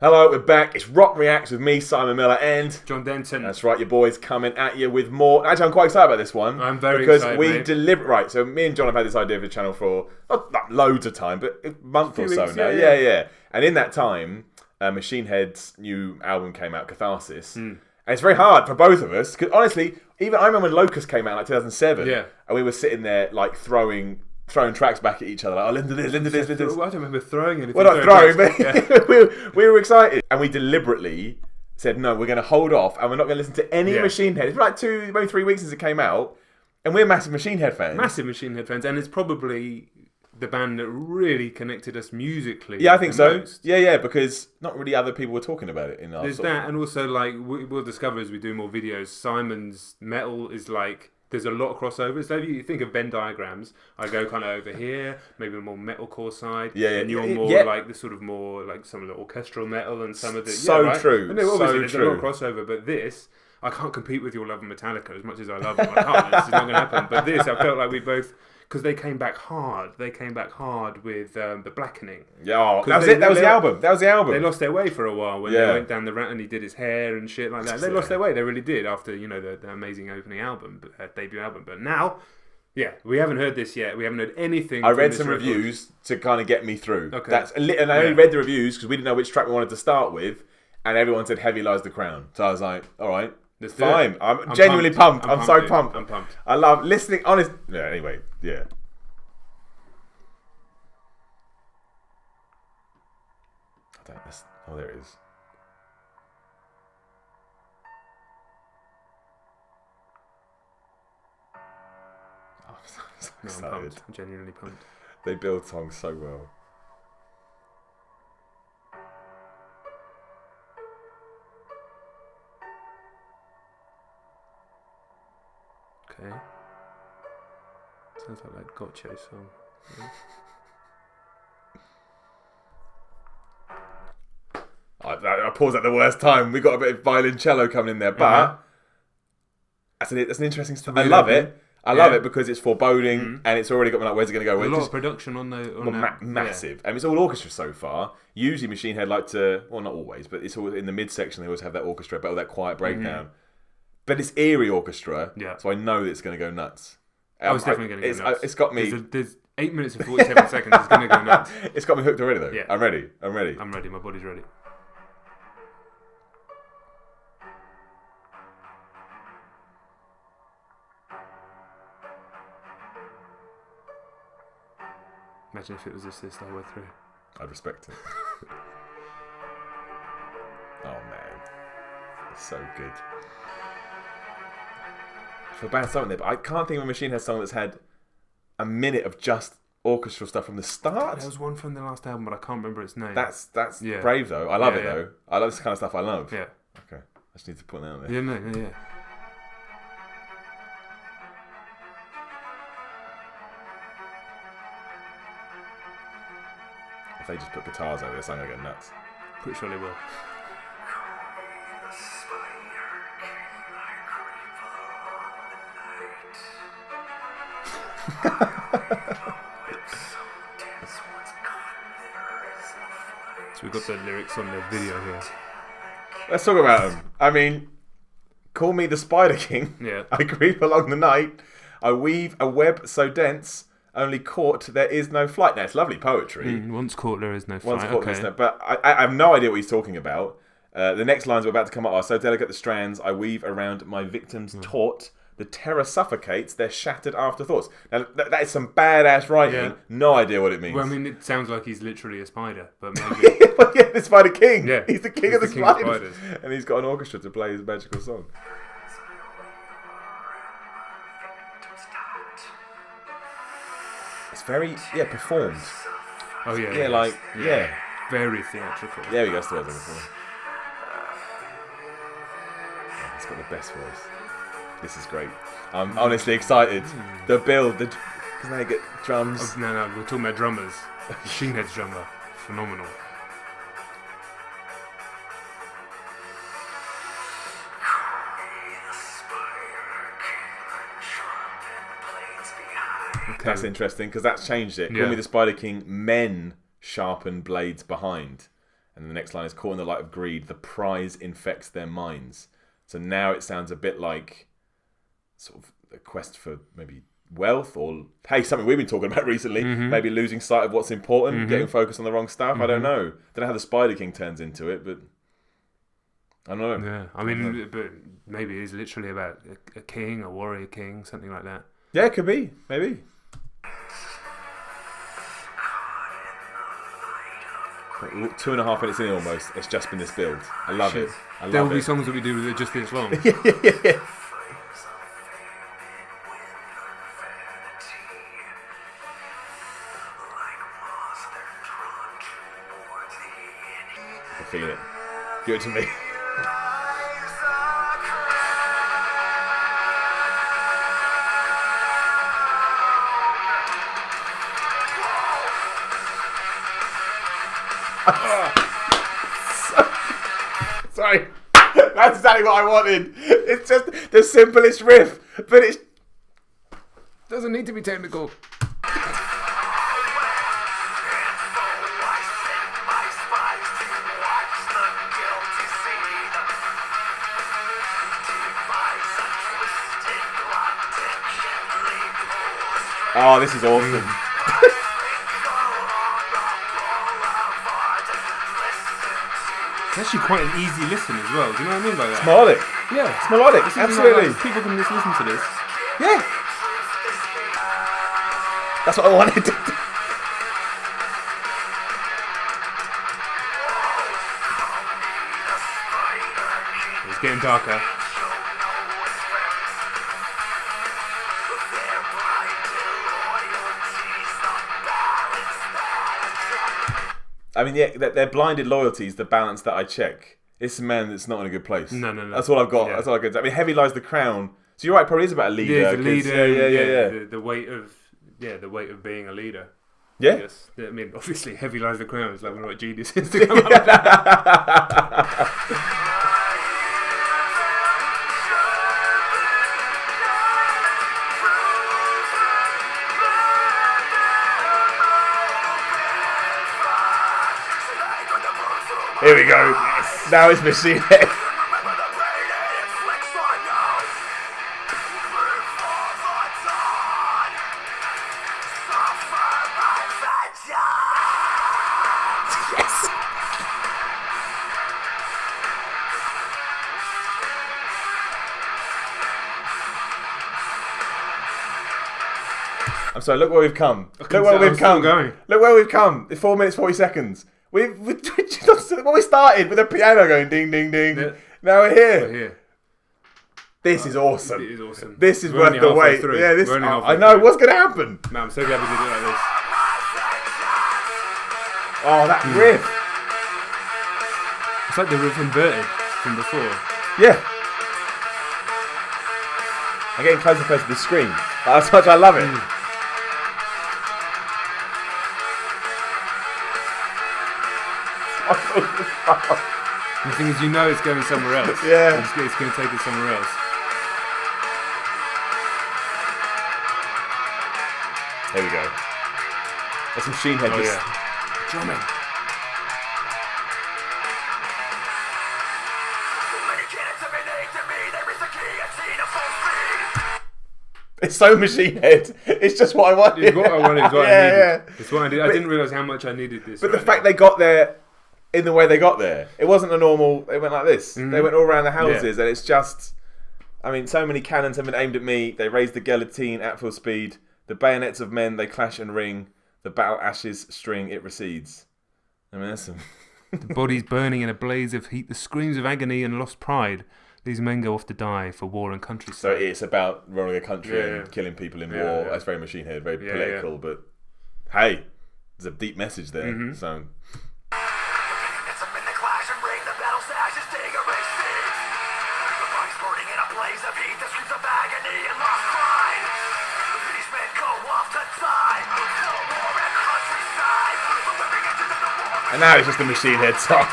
Hello, we're back. It's Rock Reacts with me, Simon Miller, and John Denton. that's right, your boys coming at you with more. Actually, I'm quite excited about this one. I'm very because excited, we mate. deliver. Right, so me and John have had this idea for the channel for not loads of time, but a month or so weeks, now. yeah. Yeah. And in that time, Machine Head's new album came out, Catharsis, and it's very hard for both of us because honestly, even I remember when Locust came out in like 2007, Yeah. and we were sitting there like throwing tracks back at each other. Like, oh, listen to this, listen to this, listen to this. Well, I don't remember throwing anything. We're not throwing, but Yeah. we were excited. And we deliberately said, no, we're going to hold off and we're not going to listen to any Machine Head. It's been like maybe 3 weeks since it came out. And we're massive Machine Head fans. Massive Machine Head fans. And it's probably the band that really connected us musically. Yeah, I think so. Most. Yeah, because not really other people were talking about it in our There's sort of- that, and also, like, we'll discover as we do more videos, Simon's metal is like... There's a lot of crossovers. So if you think of Venn diagrams, I go kind of over here, maybe a more metalcore side. Yeah. And you're more like the sort of more like some of the orchestral metal and some of the true. And obviously So there's true. a lot of crossover, but this I can't compete with your love of Metallica as much as I love them. I can't. This is not going to happen. But this, I felt like we both. Because they came back hard. They came back hard with The Blackening. Yeah, that was it. That was the album. That was the album. They lost their way for a while when they went down the route and he did his hair and shit like that. They lost their way. They really did after, the amazing opening album, debut album. But now, we haven't heard this yet. We haven't heard anything. I read some reviews to kind of get me through. Okay. And I only read the reviews because we didn't know which track we wanted to start with. And everyone said Heavy Lies the Crown. So I was like, all right. Let's do fine. it. I'm genuinely pumped. I'm so pumped. I'm pumped. I love listening. Honest. Yeah. Anyway. Yeah. I don't. Oh, there it is. Oh, I'm so No, I'm excited. pumped. I'm genuinely pumped. They build songs so well. Okay. Sounds like that Gotcha song. I paused at the worst time. We got a bit of violoncello coming in there, but that's an interesting story. I love it. I love it because it's foreboding and it's already got me like, where's it going to go? A lot of production on that. Massive. And it's all orchestra so far. Usually Machine Head like to, well, not always, but it's always in the midsection. They always have that orchestra, but that quiet breakdown. But it's eerie orchestra, so I know that it's going to go nuts. Oh, it's definitely going to go nuts. It's got me. There's 8 minutes and 47 seconds. It's going to go nuts. It's got me hooked already, though. Yeah. I'm ready. I'm ready. My body's ready. Imagine if it was just this the whole way through. I'd respect it. Oh man, it's so good. For a band song there, but I can't think of a Machine Head song that's had a minute of just orchestral stuff from the start. There was one from the last album, but I can't remember its name. That's brave though. I love it yeah. though. I love this kind of stuff. I love. Yeah. Okay, I just need to put that on there. Yeah, no, yeah. If they just put guitars over this, I'm gonna go nuts. Pretty sure they will. So we've got the lyrics on the video here. Let's talk about them. I mean, call me the Spider King. Yeah. I creep along the night. I weave a web so dense, only caught there is no flight. Now, it's lovely poetry. Once caught there is no fight. Once caught Okay. there's no, but I have no idea what he's talking about. The next lines we're about to come up are, so delicate the strands I weave around my victims taut. The terror suffocates their shattered afterthoughts. Now, that is some badass writing. Yeah. No idea what it means. Well, I mean, it sounds like he's literally a spider, but maybe... But yeah, the Spider King. Yeah. He's the king of the spiders. And he's got an orchestra to play his magical song. It's very, performed. Oh, yeah. Yeah, like, yeah. Very theatrical. There we go, that's the word I'm looking for. Oh, he's got the best voice. This is great. I'm honestly excited. The build, because now you get drums. Oh, no, we're talking about drummers. Machine Head's drummer. Phenomenal. Okay. That's interesting, because that's changed it. Yeah. Call me the Spider King, men sharpen blades behind. And the next line is, caught in the light of greed, the prize infects their minds. So now it sounds a bit like sort of a quest for maybe wealth, or hey, something we've been talking about recently, maybe losing sight of what's important, getting focused on the wrong stuff. I don't know. Don't know how the Spider King turns into it, but I don't know. Yeah, I mean, but maybe it's literally about a king, a warrior king, something like that. Yeah, it could be, maybe. But 2.5 minutes in almost, it's just been this build. I love it. There will be songs that we do that are just this long. yeah. I feel it. Give it to me. Sorry. That's exactly what I wanted. It's just the simplest riff, but it doesn't need to be technical. Oh, this is awesome. It's actually quite an easy listen as well. Do you know what I mean by that? It's melodic. Yeah. It's melodic, absolutely. Like, people can just listen to this. Yeah. That's what I wanted. It's getting darker. I mean, yeah, their blinded loyalty is the balance that I check. It's a man that's not in a good place. No. That's all I've got. Yeah. That's all I got. I mean, heavy lies the crown. So you're right. Probably is about a leader. Yeah, the leader. Yeah. The weight of being a leader. Yeah. Yes. I mean, obviously, heavy lies the crown. It's like we're not geniuses to come up with that. Here we go. Yes. Now it's Machine Head. Yes. I'm sorry. Look where we've come. Look where we've come. Look where we've come. It's 4 minutes 40 seconds. When we started with a piano going ding ding ding, now we're here. This is awesome. It is awesome. This is worth the wait. Through. Yeah, I know what's going to happen. Man, I'm so glad we did it like this. Oh, that riff! It's like the riff inverted from before. Yeah. I'm getting closer and closer to the screen. That's much I love it. The thing is, you know it's going somewhere else. Yeah. It's going to take it somewhere else. Here we go. That's Machine Head just drumming. It's so Machine Head. It's just what I wanted. It's what I wanted. It's what I needed. Yeah. It's what I did. I didn't realise how much I needed this. But the fact they got there in the way they got there, it wasn't a normal. They went like this. They went all around the houses, and it's just. I mean, so many cannons have been aimed at me. They raise the guillotine at full speed. The bayonets of men, they clash and ring. The battle ashes string, it recedes. I mean, that's some... The bodies burning in a blaze of heat. The screams of agony and lost pride. These men go off to die for war and countryside. So it's about running a country and killing people in war. Yeah. That's very Machine Head, very political. But hey, there's a deep message there. So. And now it's just a Machine Head song.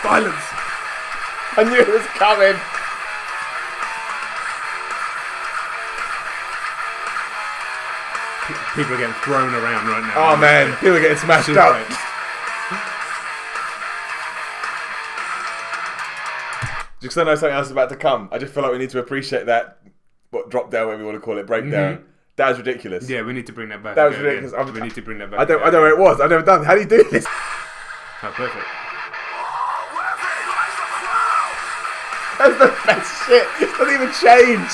Violence. I knew it was coming. People are getting thrown around right now. Oh man, people are getting smashed up. Right. Just because I know something else is about to come, I just feel like we need to appreciate that. What drop down, whatever you want to call it, breakdown. That was ridiculous. Yeah, we need to bring that back. That was ridiculous. We need to bring that back. I don't know where it was. I've never done it. How do you do this? Oh, perfect. That's the best shit. It doesn't even change.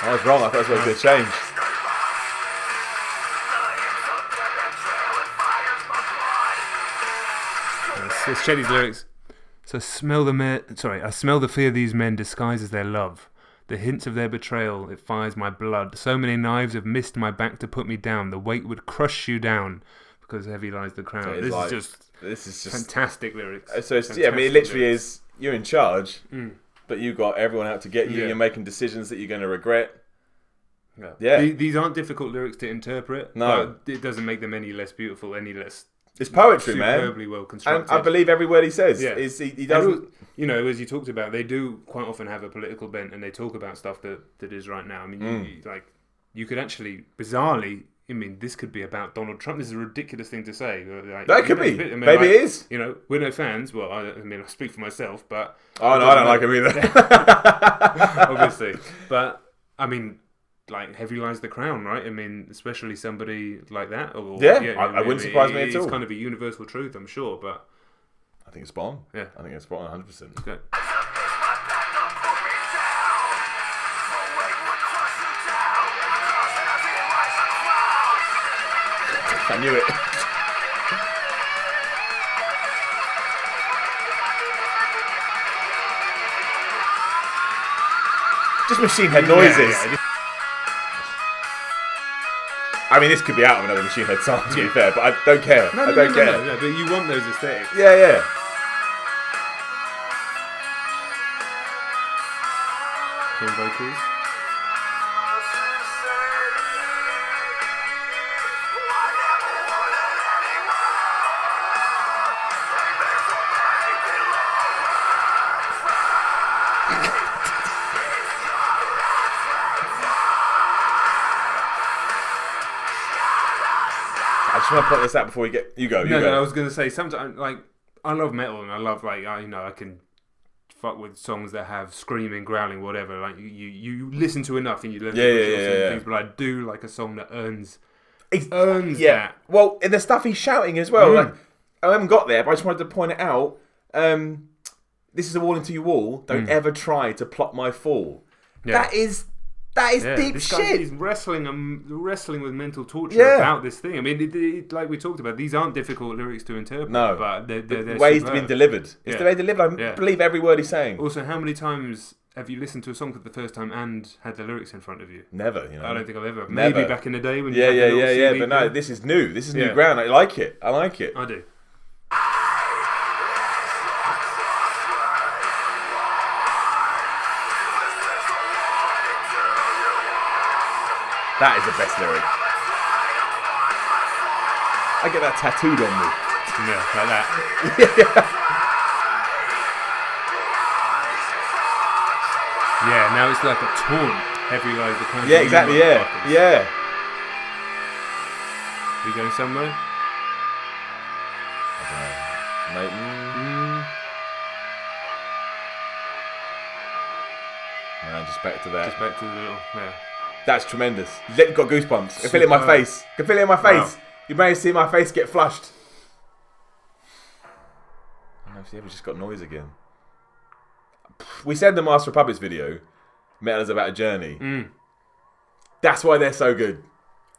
I was wrong. I thought it was going to change. It's Shelley's lyrics. So I smell the fear of these men disguises their love. The hints of their betrayal, it fires my blood. So many knives have missed my back to put me down. The weight would crush you down, because heavy lies the crown. So this is just fantastic lyrics. So it's, yeah, I mean, it literally is. You're in charge, but you got everyone out to get you. You're making decisions that you're going to regret. Yeah. These aren't difficult lyrics to interpret. No, but it doesn't make them any less beautiful, any less. It's poetry, man. Superbly well constructed. And I believe every word he says. Yeah. He doesn't. You know, as you talked about, they do quite often have a political bent, and they talk about stuff that is right now. I mean, you could actually, bizarrely, I mean, this could be about Donald Trump. This is a ridiculous thing to say. Like, that could be. I mean, maybe it is. You know, we're no fans. Well, I mean, I speak for myself, but oh no, I don't like him either. Obviously, but I mean. Like, heavy lies the crown, right? I mean, especially somebody like that. Or, I wouldn't surprise me at all. It's kind of a universal truth, I'm sure, but I think it's spot on. Yeah, I think it's spot on 100%. Okay. I knew it. Just Machine Head noises. Yeah. I mean, this could be out of another Machine Head song, to be fair, but I don't care. I don't care. No, but you want those aesthetics. Yeah. Clean vocals. I just want to point this out before you go. No, I was going to say, sometimes, like, I love metal, and I love, like, I can fuck with songs that have screaming, growling, whatever. Like, you listen to enough and you learn things, but I do like a song that earns that. Well, and the stuff he's shouting as well. Like, I haven't got there, but I just wanted to point it out. This is a wall into your wall. Don't ever try to plot my fall. Yeah. That is deep shit. He's wrestling with mental torture about this thing. I mean, like we talked about, these aren't difficult lyrics to interpret. No, but they're the way he's been delivered. It's the way delivered. I believe every word he's saying. Also, how many times have you listened to a song for the first time and had the lyrics in front of you? Never. You know? I don't think I've ever. Maybe back in the day when you had the but no, this is new. This is new ground. I like it. I do. That is the best lyric. I get that tattooed on me. Yeah, like that. Yeah, now it's like a taunt. Heavy lies the crown. Yeah, exactly. Yeah. We going somewhere? I don't know. No, just back to that. Just back to the little. Yeah. That's tremendous. You've got goosebumps. I can feel it in my face. Wow. You may see my face get flushed. I don't know if you ever just got noise again. We said in the Master of Puppets video, Metal is about a journey. That's why they're so good.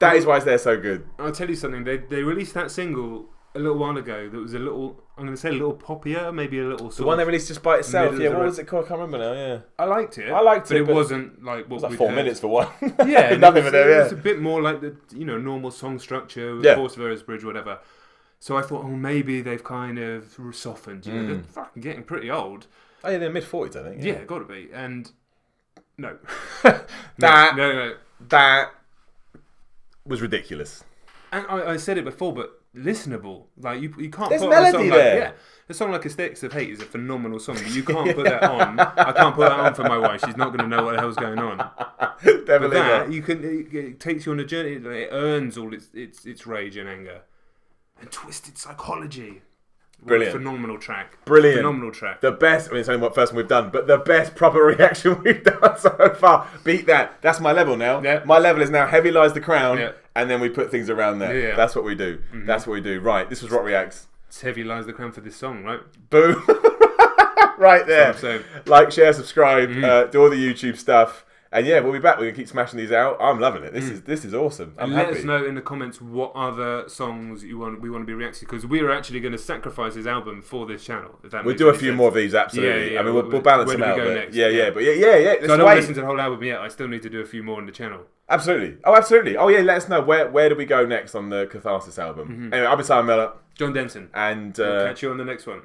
That is why they're so good. I'll tell you something. They released that single a little while ago that was a little, I'm going to say a little poppier, maybe a little sort the one they released just by itself. Yeah, what was it called? I can't remember now. Yeah, I liked it. But it wasn't like what it was like 4 minutes for one. Yeah, nothing for them. It was a bit more like the normal song structure, with chorus, verse, bridge, whatever. So I thought, maybe they've kind of softened. You know, they're fucking getting pretty old. Oh yeah, they're mid-40s, I think. Yeah, got to be. And no. That was ridiculous. And I said it before, but listenable. Like you can't There's put melody on a song there. like a song like Aesthetics of Hate is a phenomenal song, but you can't put that on. I can't put that on for my wife. She's not going to know what the hell's going on. But Definitely that not. you can, it takes you on a journey. It earns all its rage and anger. And Twisted Psychology. What Brilliant. a phenomenal track. Brilliant. Phenomenal track. The best, I mean, it's only what first one we've done, but the best proper reaction we've done so far. Beat that. That's my level now. Yeah. My level is now Heavy Lies the Crown, Yeah. and then we put things around there. Yeah. That's what we do. That's what we do. Right, this was Rock Reacts. It's Heavy Lies the Crown for this song, right? Boom. Right there. That's what I'm saying. Like, share, subscribe, do all the YouTube stuff. And yeah, we'll be back. We're going to keep smashing these out. I'm loving it. This is awesome. I'm And happy. let us know in the comments what other songs we want to be reacting to, because we're actually going to sacrifice his album for this channel. If that We'll makes do a any few sense. more of these, absolutely. Yeah. I mean, we'll balance where them do we out. go But next? yeah. But yeah. So I Let's don't wait. listen to the whole album yet. I still need to do a few more on the channel. Absolutely. Oh, absolutely. Oh, yeah. Let us know where do we go next on the Catharsis album. Anyway, I've been Simon Miller, John Denson. and Catch you on the next one.